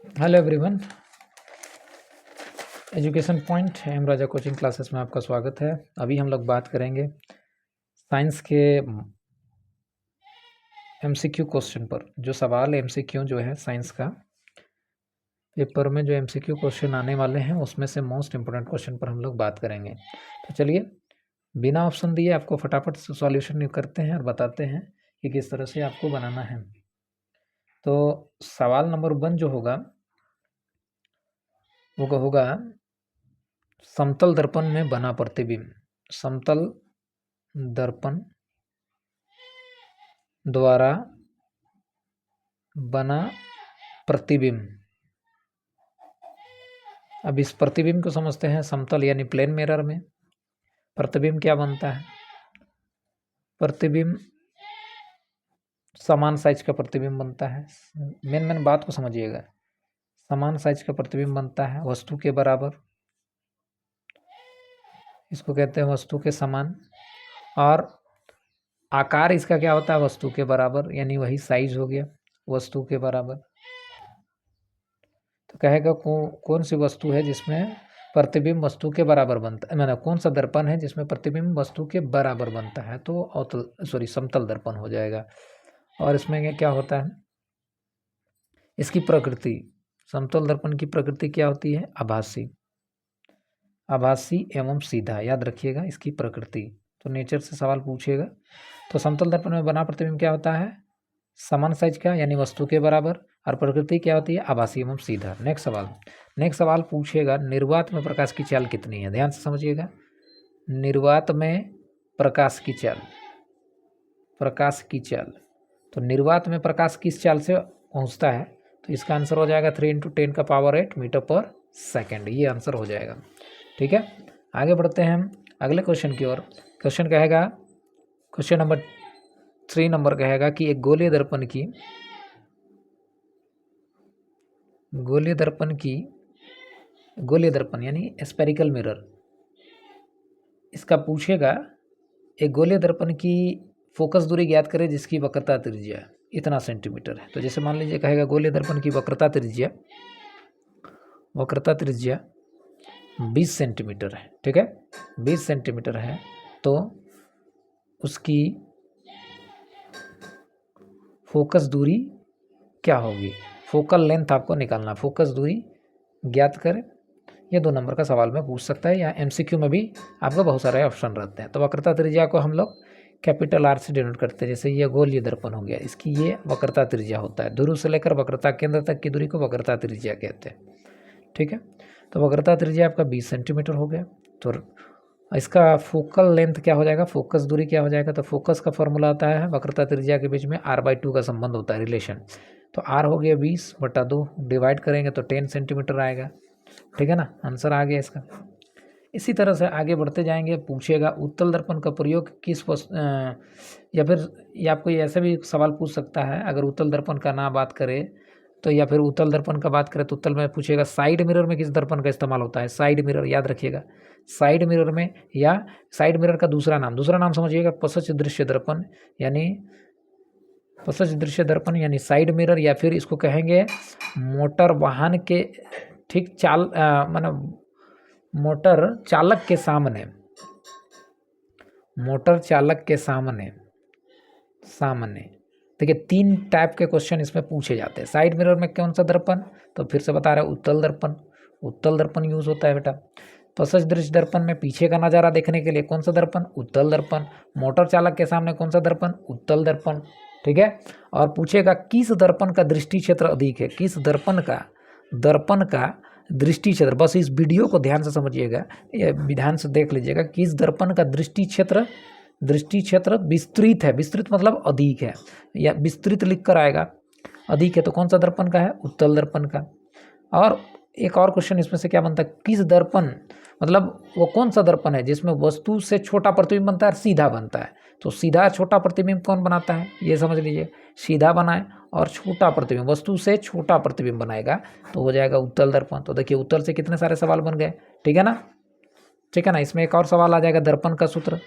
Hello everyone, education point M Raja coaching classes में आपका स्वागत है। अभी हम लोग बात करेंगे साइंस के एमसीक्यू क्वेश्चन पर। जो सवाल एमसीक्यू जो है साइंस का पेपर में जो एमसीक्यू क्वेश्चन आने वाले हैं उसमें से मोस्ट इम्पोर्टेंट क्वेश्चन पर हम लोग बात करेंगे। तो चलिए बिना ऑप्शन दिए आपको फटाफट से सॉल्यूशन करते हैं और बताते हैं कि किस तरह से आपको बनाना है। तो सवाल नंबर 1 जो होगा वो होगा समतल दर्पण में बना प्रतिबिंब। समतल दर्पण द्वारा बना प्रतिबिंब। अब इस प्रतिबिंब को समझते हैं। समतल यानी प्लेन मिरर में प्रतिबिंब क्या बनता है? प्रतिबिंब समान साइज का प्रतिबिंब बनता है। मेन बात को समझिएगा। समान साइज का प्रतिबिंब बनता है वस्तु के बराबर, इसको कहते हैं वस्तु के समान। और आकार इसका क्या होता है? वस्तु के बराबर, यानी वही साइज हो गया वस्तु के बराबर। तो कहेगा कौन सी वस्तु है जिसमें प्रतिबिंब वस्तु के बराबर बनता है, मतलब कौन सा दर्पण है जिसमें प्रतिबिंब वस्तु के बराबर बनता है? तो समतल दर्पण हो जाएगा। और इसमें क्या होता है? इसकी प्रकृति, समतल दर्पण की प्रकृति क्या होती है? आभासी, आभासी एवं सीधा। याद रखिएगा इसकी प्रकृति। तो नेचर से सवाल पूछेगा। तो समतल दर्पण में बना प्रतिबिंब क्या होता है? समान साइज का यानी वस्तु के बराबर। और प्रकृति क्या होती है? आभासी एवं सीधा। नेक्स्ट सवाल पूछेगा निर्वात में प्रकाश की चाल कितनी है? ध्यान से समझिएगा। निर्वात में प्रकाश की चाल, प्रकाश की चाल। तो निर्वात में प्रकाश किस चाल से पहुंचता है? तो इसका आंसर हो जाएगा 3 × 10⁸ मीटर पर सेकेंड। ये आंसर हो जाएगा। ठीक है, आगे बढ़ते हैं हम अगले क्वेश्चन की ओर। क्वेश्चन कहेगा, क्वेश्चन नंबर 3 नंबर कहेगा कि एक गोलीय दर्पण यानी स्फेरिकल मिरर, इसका पूछेगा एक गोलीय दर्पण की फोकस दूरी ज्ञात करें जिसकी वक्रता त्रिज्या इतना सेंटीमीटर है। तो जैसे मान लीजिए कहेगा गोलीय दर्पण की वक्रता त्रिज्या 20 सेंटीमीटर है। ठीक है, 20 सेंटीमीटर है। तो उसकी फोकस दूरी क्या होगी? फोकल लेंथ आपको निकालना, फोकस दूरी ज्ञात करें। ये 2 नंबर का सवाल में पूछ सकता है, या एमसीक्यू में भी आपको बहुत सारे ऑप्शन रहते हैं। तो वक्रता त्रिज्या को हम लोग कैपिटल आर से डिनोट करते हैं। जैसे ये गोलीय दर्पण हो गया, इसकी ये वक्रता त्रिज्या होता है। ध्रुव से लेकर वक्रता केंद्र तक की दूरी को वक्रता त्रिज्या कहते हैं। ठीक है, तो वक्रता त्रिज्या आपका 20 सेंटीमीटर हो गया। तो इसका फोकल लेंथ क्या हो जाएगा? फोकस दूरी क्या हो जाएगा? तो फोकस का फॉर्मूला आता है वक्रता त्रिज्या के बीच में r/2 का संबंध होता है, रिलेशन। तो r हो गया 20/2, डिवाइड करेंगे तो 10 सेंटीमीटर आएगा। ठीक है ना, आंसर आ गया इसका। इसी तरह से आगे बढ़ते जाएंगे। पूछेगा उत्तल दर्पण का प्रयोग या फिर ये आपको ऐसे भी सवाल पूछ सकता है, अगर उत्तल दर्पण का ना बात करे तो, या फिर उत्तल दर्पण का बात करें तो उत्तल में पूछेगा साइड मिरर में किस दर्पण का इस्तेमाल होता है? साइड मिरर, याद रखिएगा। साइड मिरर में, या साइड मिरर का दूसरा नाम समझिएगा, पश्च दृश्य दर्पण यानी साइड मिरर, या फिर इसको कहेंगे मोटर वाहन के ठीक मतलब मोटर चालक के सामने देखिए 3 टाइप के क्वेश्चन इसमें पूछे जाते हैं। साइड मिरर में कौन सा दर्पण? तो फिर से बता रहे हैं उत्तल दर्पण यूज होता है बेटा। पश्च दृश्य दर्पण में पीछे का नज़ारा देखने के लिए कौन सा दर्पण? उत्तल दर्पण। मोटर चालक के सामने कौन सा दर्पण? उत्तल दर्पण। ठीक है, और पूछेगा किस दर्पण का दृष्टि क्षेत्र अधिक है? किस दर्पण का दृष्टि क्षेत्र, बस इस वीडियो को ध्यान से समझिएगा, ध्यान से देख लीजिएगा। किस दर्पण का दृष्टि क्षेत्र विस्तृत है? विस्तृत मतलब अधिक है, या विस्तृत लिख कर आएगा। अधिक है तो कौन सा दर्पण का है? उत्तल दर्पण का। और एक और क्वेश्चन इसमें से क्या बनता है? किस दर्पण मतलब वो कौन सा दर्पण है जिसमें वस्तु से छोटा प्रतिबिंब बनता है और सीधा बनता है? तो सीधा छोटा प्रतिबिंब कौन बनाता है? ये समझ लीजिए। सीधा बनाए और छोटा प्रतिबिंब, वस्तु से छोटा प्रतिबिंब बनाएगा तो हो जाएगा उत्तल दर्पण। तो देखिए उत्तल से कितने सारे सवाल बन गए। ठीक है ना। इसमें एक और सवाल आ जाएगा, दर्पण का सूत्र।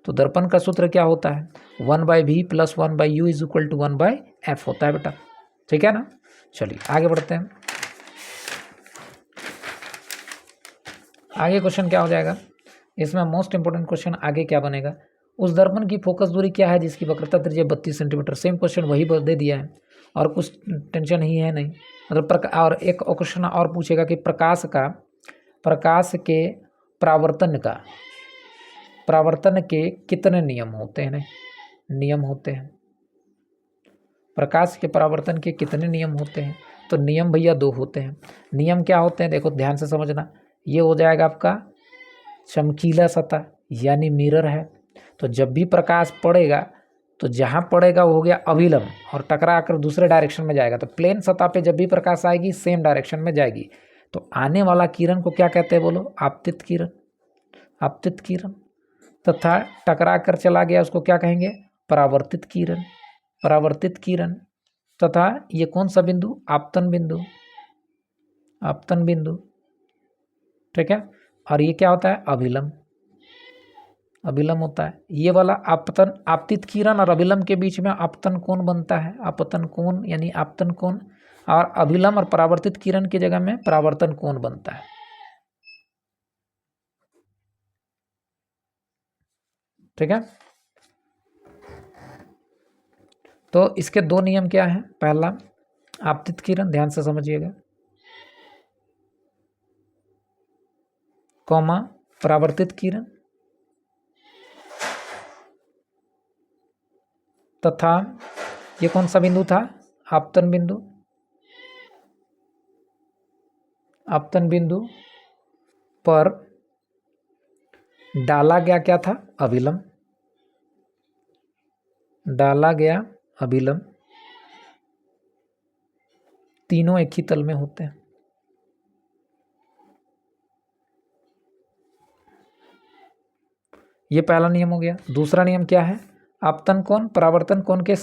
तो दर्पण का सूत्र क्या होता है? 1/v + 1/u = 1/f होता है बेटा। ठीक है ना। चलिए आगे बढ़ते हैं। आगे क्वेश्चन क्या हो जाएगा, इसमें मोस्ट इंपोर्टेंट क्वेश्चन आगे क्या बनेगा, उस दर्पण की फोकस दूरी क्या है जिसकी वक्रता त्रिज्या 32 सेंटीमीटर। सेम क्वेश्चन वही दे दिया है और कुछ टेंशन ही है नहीं। मतलब और एक क्वेश्चन और पूछेगा कि प्रकाश के परावर्तन के कितने नियम होते हैं। नियम होते हैं, प्रकाश के परावर्तन के कितने नियम होते हैं। तो नियम भैया 2 होते हैं। नियम क्या होते हैं, देखो ध्यान से समझना। ये हो जाएगा आपका चमकीला सतह यानी मिरर है। तो जब भी प्रकाश पड़ेगा तो जहाँ पड़ेगा वो हो गया अभिलंब और टकरा कर दूसरे डायरेक्शन में जाएगा। तो प्लेन सतह पे जब भी प्रकाश आएगी सेम डायरेक्शन में जाएगी। तो आने वाला किरण को क्या कहते हैं बोलो, आपतित किरण। आपतित किरण तथा टकरा कर चला गया उसको क्या कहेंगे, परावर्तित किरण। परावर्तित किरण तथा ये कौन सा बिंदु, आपतन बिंदु। आपतन बिंदु, ठीक है। और ये क्या होता है, अभिलंब। अभिलंब होता है ये वाला आपतन। आपतित किरण और अभिलंब के बीच में आपतन कोण बनता है, आपतन कोण यानी आपतन कोण। और अभिलंब और परावर्तित किरण की जगह में परावर्तन कोण बनता है, ठीक है। तो इसके 2 नियम क्या है, पहला आपतित किरण, ध्यान से समझिएगा, कॉमा परावर्तित किरण तथा ये कौन सा बिंदु था, आपतन बिंदु। आपतन बिंदु पर डाला गया क्या था, अभिलंब। डाला गया अभिलंब। तीनों एक ही तल में होते हैं। ये पहला नियम हो गया। दूसरा नियम क्या है, आपतन कोण परावर्तन कोण के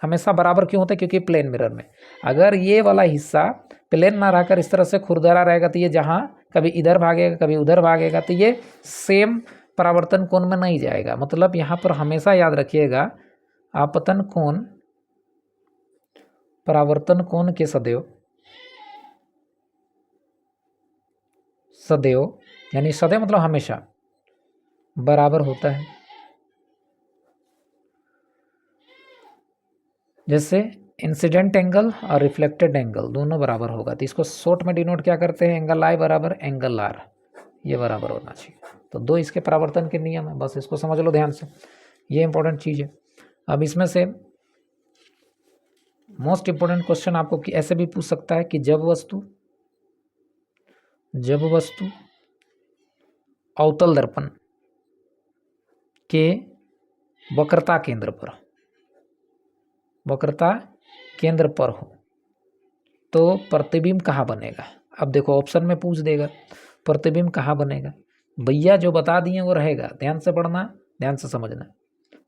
हमेशा बराबर क्यों होते हैं, क्योंकि प्लेन मिरर में अगर ये वाला हिस्सा प्लेन ना रहकर इस तरह से खुरदरा रहेगा तो ये जहाँ कभी इधर भागेगा कभी उधर भागेगा तो ये सेम परावर्तन कोण में नहीं जाएगा। मतलब यहाँ पर हमेशा याद रखिएगा, आपतन कोण परावर्तन कोण के सदैव यानी सदैव मतलब हमेशा बराबर होता है। जैसे इंसिडेंट एंगल और रिफ्लेक्टेड एंगल दोनों बराबर होगा। तो इसको शॉर्ट में डिनोट क्या करते हैं, एंगल आई बराबर एंगल आर, ये बराबर होना चाहिए। तो 2 इसके परावर्तन के नियम है, बस इसको समझ लो ध्यान से, ये इंपॉर्टेंट चीज़ है। अब इसमें से मोस्ट इंपॉर्टेंट क्वेश्चन आपको कि ऐसे भी पूछ सकता है कि जब वस्तु अवतल दर्पण के वक्रता केंद्र पर हो तो प्रतिबिंब कहाँ बनेगा। अब देखो ऑप्शन में पूछ देगा प्रतिबिंब कहाँ बनेगा, भैया जो बता दिए वो रहेगा, ध्यान से पढ़ना, ध्यान से समझना।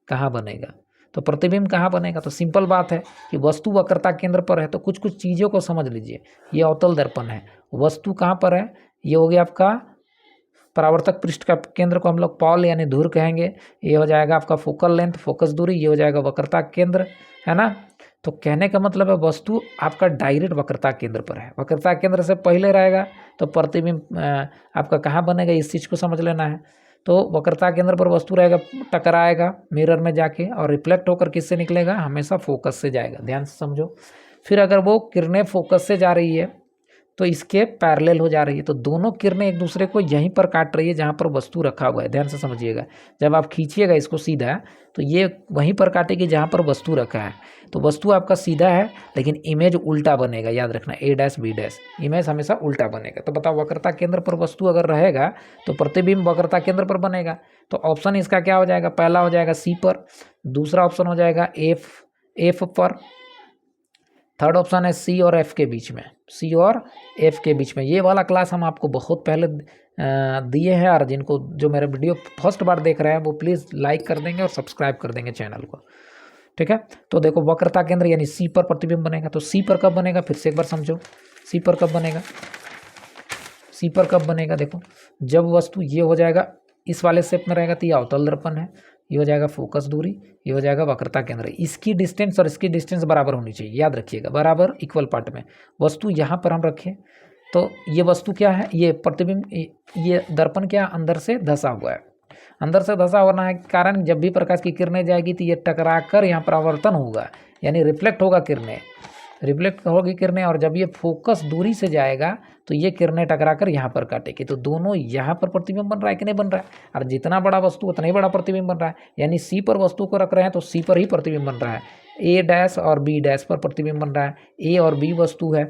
कहाँ बनेगा, तो प्रतिबिंब कहाँ बनेगा, तो सिंपल बात है कि वस्तु वक्रता केंद्र पर है। तो कुछ कुछ चीज़ों को समझ लीजिए। ये अवतल दर्पण है, वस्तु कहाँ पर है, ये हो गया आपका परावर्तक पृष्ठ का केंद्र को हम लोग पॉल यानी धुर कहेंगे। ये हो जाएगा आपका फोकल लेंथ, फोकस दूरी, ये हो जाएगा वक्रता केंद्र, है ना। तो कहने का मतलब है वस्तु आपका डायरेक्ट वक्रता केंद्र पर है, वक्रता केंद्र से पहले रहेगा तो प्रतिबिंब आपका कहाँ बनेगा, इस चीज़ को समझ लेना है। तो वक्रता केंद्र पर वस्तु रहेगा, टकराएगा मिरर में जाके और रिफ्लेक्ट होकर किससे निकलेगा, हमेशा फोकस से जाएगा, ध्यान से समझो। फिर अगर वो किरणें फोकस से जा रही है तो इसके पैरेलल हो जा रही है, तो दोनों किरणें एक दूसरे को यहीं पर काट रही है जहाँ पर वस्तु रखा हुआ है, ध्यान से समझिएगा। जब आप खींचिएगा इसको सीधा तो ये वहीं पर काटेगी जहाँ पर वस्तु रखा है। तो वस्तु आपका सीधा है लेकिन इमेज उल्टा बनेगा, याद रखना, A dash B dash, image हमेशा उल्टा बनेगा। तो बताओ वक्रता केंद्र पर वस्तु अगर रहेगा तो प्रतिबिंब वक्रता केंद्र पर बनेगा। तो ऑप्शन इसका क्या हो जाएगा, पहला हो जाएगा C पर, दूसरा ऑप्शन हो जाएगा F पर, थर्ड ऑप्शन है C और F के बीच में, C और F के बीच में। ये वाला क्लास हम आपको बहुत पहले दिए हैं, और जिनको जो मेरा वीडियो फर्स्ट बार देख रहे हैं वो प्लीज़ लाइक कर देंगे और सब्सक्राइब कर देंगे चैनल को, ठीक है। तो देखो वक्रता केंद्र यानी C पर प्रतिबिंब बनेगा। तो C पर कब बनेगा, फिर से एक बार समझो, C पर कब बनेगा, C पर कब बनेगा, देखो जब वस्तु ये हो जाएगा इस वाले शेप में रहेगा तो ये अवतल दर्पण है, ये हो जाएगा फोकस दूरी, ये हो जाएगा वक्रता केंद्र। इसकी डिस्टेंस और इसकी डिस्टेंस बराबर होनी चाहिए, याद रखिएगा, बराबर इक्वल पार्ट में। वस्तु यहाँ पर हम रखें तो ये वस्तु क्या है, ये प्रतिबिंब, ये दर्पण क्या अंदर से धंसा हुआ है। अंदर से धंसा होना है कारण जब भी प्रकाश की किरणें जाएगी तो ये टकरा कर यहाँ पर आवर्तन होगा, यानी रिफ्लेक्ट होगा किरणें, रिफ्लेक्ट होगी किरणें। और जब ये फोकस दूरी से जाएगा तो ये किरणें टकरा कर यहाँ पर काटेगी, तो दोनों यहाँ पर प्रतिबिंब बन रहा है कि नहीं बन रहा है। और जितना बड़ा वस्तु उतना ही बड़ा प्रतिबिंब बन रहा है, यानी सी पर वस्तु को रख रहे हैं तो सी पर ही प्रतिबिंब बन रहा है। ए डैश और बी डैश पर प्रतिबिंब बन रहा है, ए और बी वस्तु है,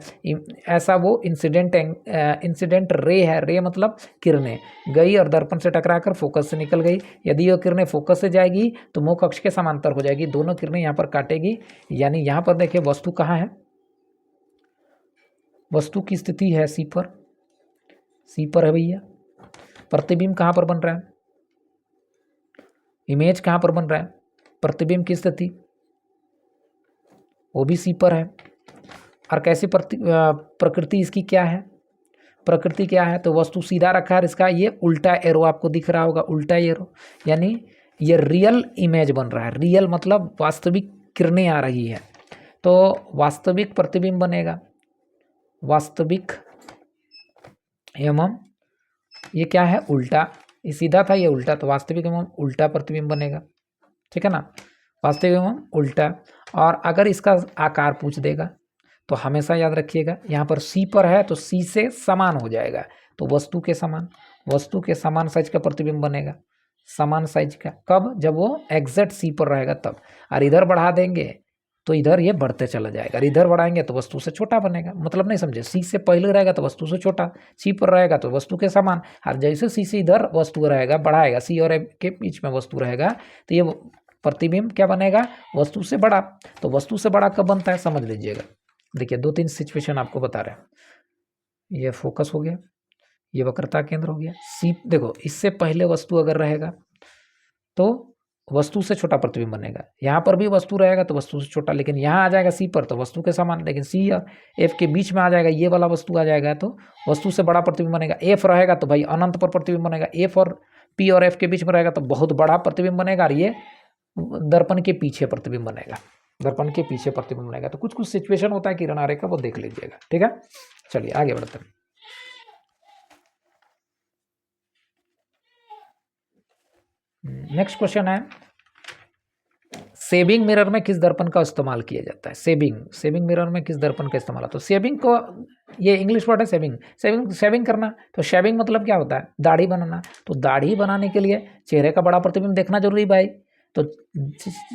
ऐसा वो इंसिडेंट रे है। रे मतलब किरणें गई और दर्पण से टकरा कर फोकस से निकल गई। यदि वो किरणें फोकस से जाएगी तो मुख्य अक्ष के समांतर हो जाएगी, दोनों किरणें यहाँ पर काटेगी। यानी यहाँ पर देखिए वस्तु कहाँ है, वस्तु की स्थिति है सी पर, सी पर है भैया। प्रतिबिंब कहाँ पर बन रहा है, इमेज कहाँ पर बन रहा है, प्रतिबिंब की स्थिति वो भी सी पर है। और कैसी प्रकृति इसकी क्या है, प्रकृति क्या है, तो वस्तु सीधा रखा है, इसका ये उल्टा एरो आपको दिख रहा होगा, उल्टा एरो, यानी ये रियल इमेज बन रहा है। रियल मतलब वास्तविक किरणें आ रही है, तो वास्तविक प्रतिबिंब बनेगा, वास्तविक एवं ये क्या है उल्टा, ये सीधा था ये उल्टा, तो वास्तविक एवं उल्टा प्रतिबिंब बनेगा, ठीक है ना, वास्तविक एवं उल्टा। और अगर इसका आकार पूछ देगा तो हमेशा याद रखिएगा यहाँ पर सी पर है तो सी से समान हो जाएगा, तो वस्तु के समान, वस्तु के समान साइज का प्रतिबिंब बनेगा, समान साइज का। कब, जब वो एग्जैक्ट सी पर रहेगा तब। और इधर बढ़ा देंगे तो इधर ये बढ़ते चला जाएगा, और इधर बढ़ाएंगे तो वस्तु से छोटा बनेगा। मतलब नहीं समझे, सी से पहले रहेगा तो वस्तु से छोटा, सी पर रहेगा तो वस्तु के समान। और जैसे सी से इधर वस्तु रहेगा बढ़ाएगा, सी और ए के बीच में वस्तु रहेगा तो ये प्रतिबिंब क्या बनेगा, वस्तु से बड़ा। तो वस्तु से बड़ा कब बनता है समझ लीजिएगा। देखिए 2-3 सिचुएशन आपको बता रहे हैं। ये फोकस हो गया, ये वक्रता केंद्र हो गया, सी देखो इससे पहले वस्तु अगर रहेगा तो वस्तु से छोटा प्रतिबिंब बनेगा। यहाँ पर भी वस्तु रहेगा तो वस्तु से छोटा, लेकिन यहाँ आ जाएगा सी पर तो वस्तु के समान। लेकिन सी और एफ के बीच में आ जाएगा, ये वाला वस्तु आ जाएगा तो वस्तु से बड़ा प्रतिबिंब बनेगा। एफ रहेगा तो भाई अनंत पर प्रतिबिंब बनेगा। एफ और पी और एफ के बीच में रहेगा तो बहुत बड़ा प्रतिबिंब बनेगा, और ये दर्पण के पीछे प्रतिबिंब बनेगा, दर्पण के पीछे प्रतिबिंब बनेगा। तो कुछ कुछ सिचुएशन होता है किरण आरेख का, वो देख लीजिएगा, ठीक है। चलिए आगे बढ़ते हैं। नेक्स्ट क्वेश्चन है, सेविंग मिरर में किस दर्पण का इस्तेमाल किया जाता है। सेविंग मिरर में किस दर्पण का इस्तेमाल होता है। तो सेविंग को, ये इंग्लिश वर्ड है सेविंग करना। तो शेविंग मतलब क्या होता है, दाढ़ी बनाना। तो दाढ़ी बनाने के लिए चेहरे का बड़ा प्रतिबिंब देखना जरूरी भाई। तो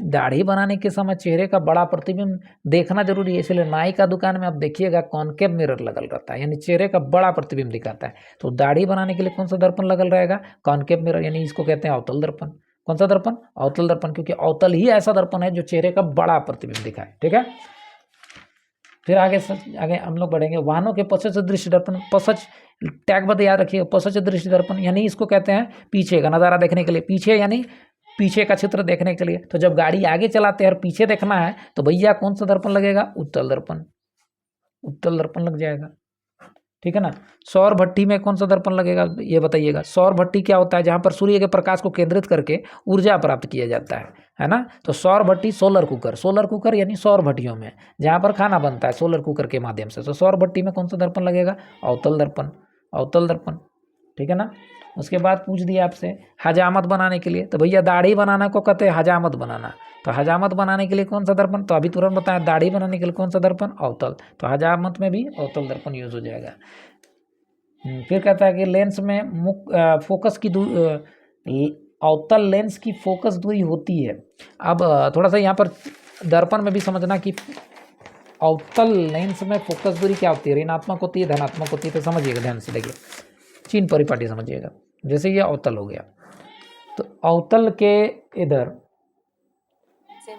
दाढ़ी बनाने के समय चेहरे का बड़ा प्रतिबिंब देखना जरूरी है, इसलिए नाई का दुकान में आप देखिएगा कॉनकेव मिरर लगल रहता है, यानी चेहरे का बड़ा प्रतिबिंब दिखाता है। तो दाढ़ी बनाने के लिए कौन सा दर्पण लगल रहेगा, कॉनकेव मिरर, यानी इसको कहते हैं अवतल दर्पण। कौन सा दर्पण, अवतल दर्पण, क्योंकि अवतल ही ऐसा दर्पण है जो चेहरे का बड़ा प्रतिबिंब दिखाए, ठीक है। फिर आगे हम लोग बढ़ेंगे। वाहनों के पश्च दृश्य दर्पण, पश्च टैग बता याद रखिएगा, पश्च दृश्य दर्पण यानी इसको कहते हैं पीछे का नज़ारा देखने के लिए, पीछे यानी पीछे का चित्र देखने के लिए। तो जब गाड़ी आगे चलाते हैं और पीछे देखना है तो भैया कौन सा दर्पण लगेगा, उत्तल दर्पण, उत्तल दर्पण लग जाएगा, ठीक है ना। सौर भट्टी में कौन सा दर्पण लगेगा ये बताइएगा। सौर भट्टी क्या होता है, जहाँ पर सूर्य के प्रकाश को केंद्रित करके ऊर्जा प्राप्त किया जाता है ना। तो सौर भट्टी, सोलर कुकर यानी सौर भट्टियों में जहाँ पर खाना बनता है सोलर कुकर के माध्यम से। तो सौर भट्टी में कौन सा दर्पण लगेगा, अवतल दर्पण, अवतल दर्पण, ठीक है ना। उसके बाद पूछ दिया आपसे हजामत बनाने के लिए, तो भैया दाढ़ी बनाना को कहते हैं हजामत बनाना। तो हजामत बनाने के लिए कौन सा दर्पण, तो अभी तुरंत बताया दाढ़ी बनाने के लिए कौन सा दर्पण, अवतल। तो हजामत में भी अवतल दर्पण यूज हो जाएगा। फिर कहता है कि लेंस में फोकस की अवतल लेंस की फोकस दूरी होती है। अब थोड़ा सा यहाँ पर दर्पण में भी समझना कि अवतल लेंस में फोकस दूरी क्या होती है, ऋणात्मक होती है, धनात्मक होती है। तो समझिएगा ध्यान से, देखिए चिन्ह परिपाटी समझिएगा। जैसे ये अवतल हो गया, तो अवतल के इधर